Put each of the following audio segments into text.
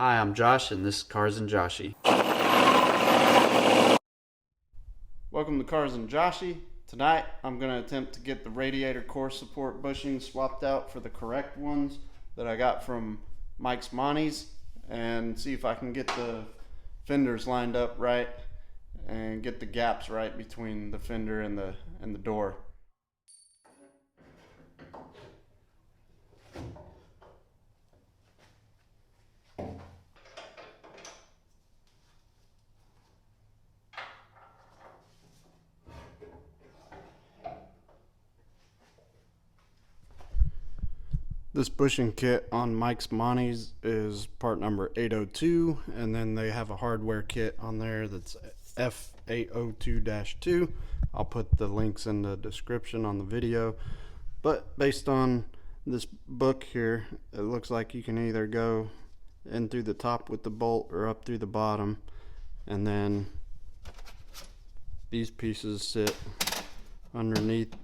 Hi, I'm Josh, and this is Cars and Joshy. Welcome to Cars and Joshy. Tonight, I'm going to attempt to get the radiator core support bushings swapped out for the correct ones that I got from Mike's Monties, and see if I can get the fenders lined up right and get the gaps right between the fender and the door. This bushing kit on Mike's Monties is part number 802, and then they have a hardware kit on there that's F802-2. I'll put the links in the description on the video. But based on this book here, it looks like you can either go in through the top with the bolt or up through the bottom, and then these pieces sit underneath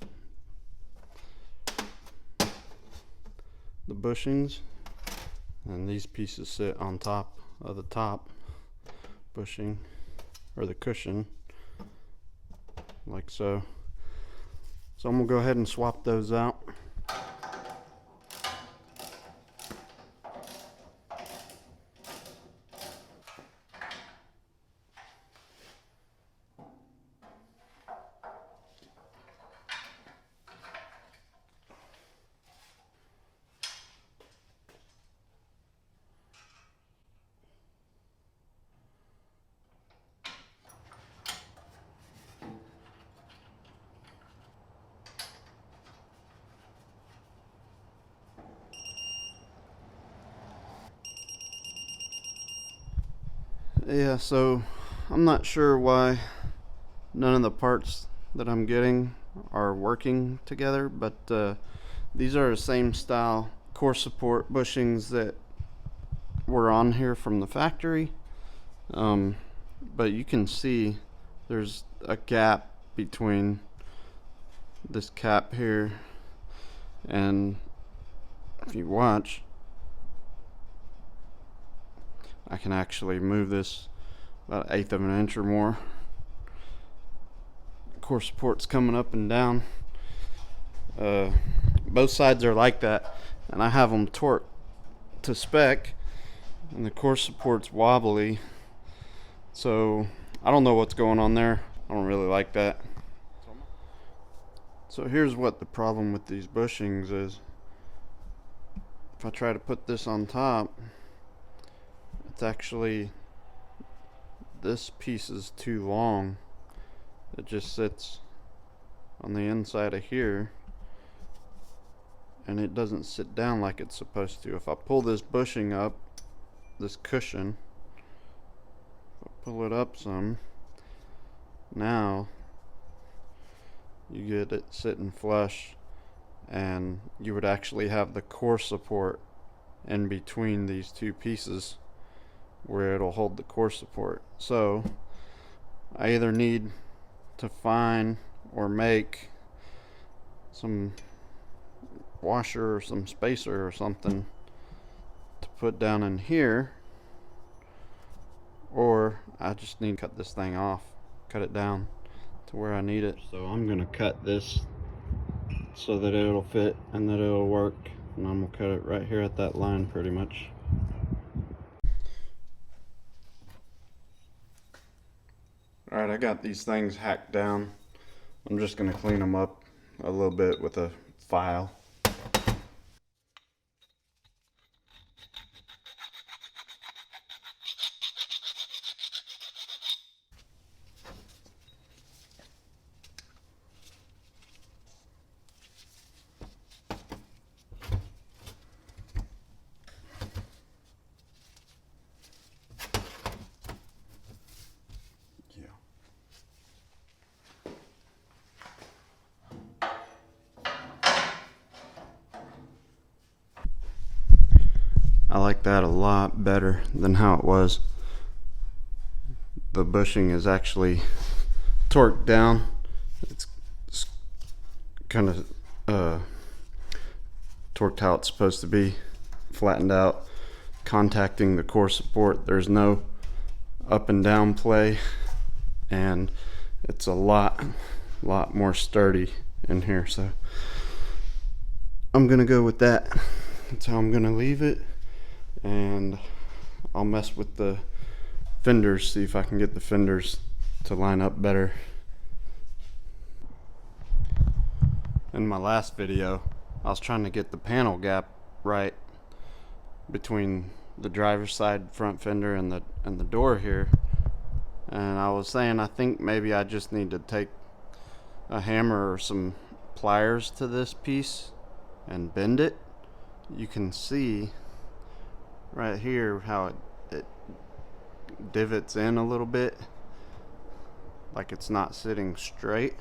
the bushings, and these pieces sit on top of the top bushing or the cushion, like so. So I'm gonna go ahead and swap those out. Yeah, so I'm not sure why none of the parts that I'm getting are working together, but these are the same style core support bushings that were on here from the factory. But you can see there's a gap between this cap here, and if you watch, I can actually move this about 1/8 of an inch or more. Core support's coming up and down. Both sides are like that, and I have them torqued to spec, and the core support's wobbly, so I don't know what's going on there. I don't really like that. So here's what the problem with these bushings is. If I try to put this on top, it's actually, this piece is too long. It just sits on the inside of here, and it doesn't sit down like it's supposed to. If I pull this bushing up, this cushion, if I pull it up some, now you get it sitting flush, and you would actually have the core support in between these two pieces where it'll hold the core support. So I either need to find or make some washer or some spacer or something to put down in here, or I just need to cut this thing off, cut it down to where I need it. So I'm gonna cut this so that it'll fit and that it'll work, and I'm gonna cut it right here at that line pretty much. Alright, I got these things hacked down. I'm just going to clean them up a little bit with a file. I like that a lot better than how it was. The bushing is actually torqued down. It's kind of torqued how it's supposed to be, flattened out. contacting the core support. There's no up and down play, and it's a lot more sturdy in here. So I'm gonna go with that. That's how I'm gonna leave it, and I'll mess with the fenders, see if I can get the fenders to line up better. In my last video, I was trying to get the panel gap right between the driver's side front fender and the door here, and I was saying I think maybe I just need to take a hammer or some pliers to this piece and bend it. You can see right here how it divots in a little bit, like it's not sitting straight.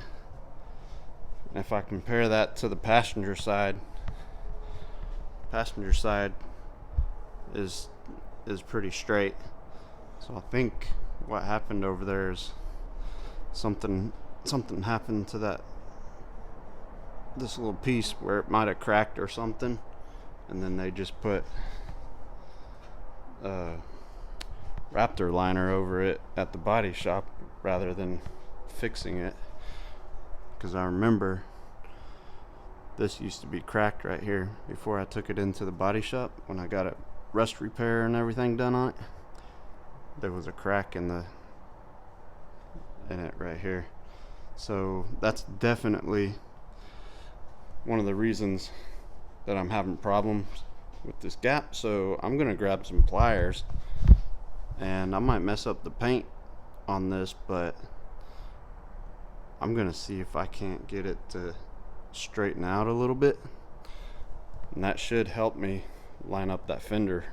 And if I compare that to the passenger side is pretty straight. So I think what happened over there is something happened to this little piece where it might have cracked or something, and then they just put Raptor liner over it at the body shop rather than fixing it, because I remember this used to be cracked right here before I took it into the body shop. When I got a rust repair and everything done on it, there was a crack in it right here. So that's definitely one of the reasons that I'm having problems with this gap. So I'm gonna grab some pliers, and I might mess up the paint on this, but I'm gonna see if I can't get it to straighten out a little bit, and that should help me line up that fender.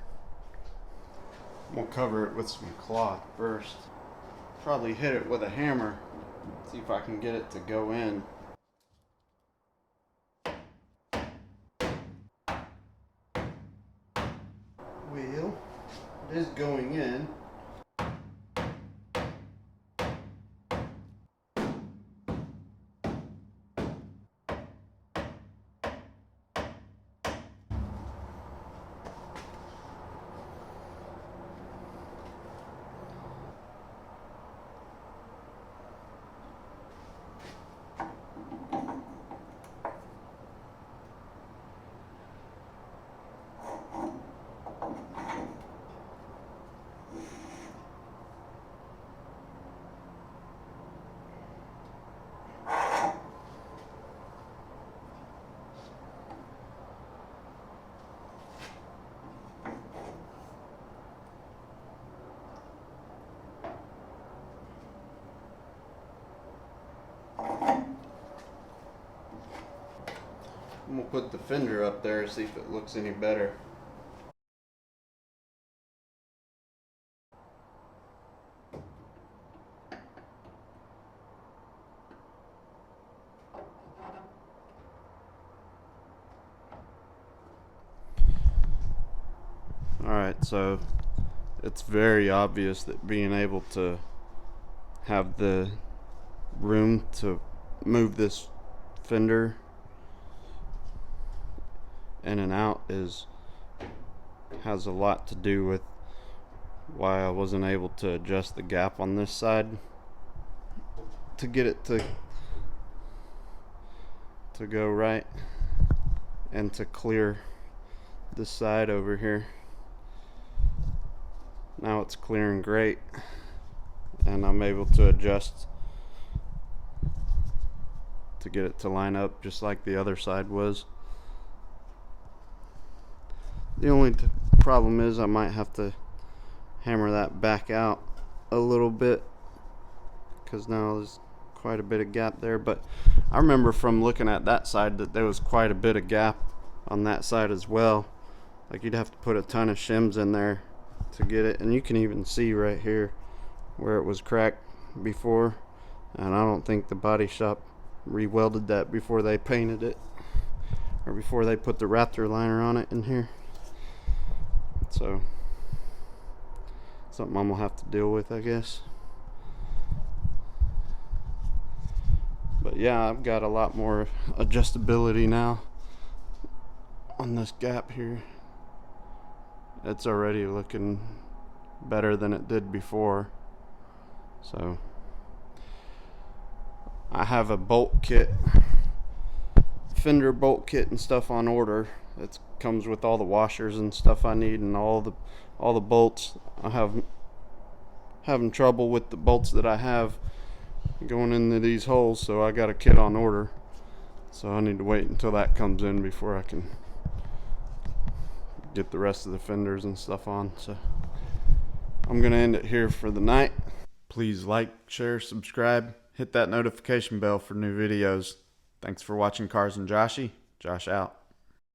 I'm gonna cover it with some cloth first, probably hit it with a hammer, see if I can get it to go in. Well, it is going in. I'm gonna put the fender up there, see if it looks any better. Alright, so it's very obvious that being able to have the room to move this fender in and out has a lot to do with why I wasn't able to adjust the gap on this side to get it to go right and to clear this side over here. Now it's clearing great, and I'm able to adjust to get it to line up just like the other side was. The only problem is I might have to hammer that back out a little bit, because now there's quite a bit of gap there. But I remember from looking at that side that there was quite a bit of gap on that side as well. Like, you'd have to put a ton of shims in there to get it, and you can even see right here where it was cracked before, and I don't think the body shop re-welded that before they painted it, or before they put the Raptor liner on it in here. So something I'm gonna have to deal with, I guess. But yeah, I've got a lot more adjustability now on this gap here, it's already looking better than it did before. So I have a bolt kit, fender bolt kit and stuff on order. It comes with all the washers and stuff I need and all the bolts. I have having trouble with the bolts that I have going into these holes, so I got a kit on order. So I need to wait until that comes in before I can get the rest of the fenders and stuff on. So I'm gonna end it here for the night. Please like, share, subscribe, hit that notification bell for new videos. Thanks for watching Cars and Joshy. Josh out.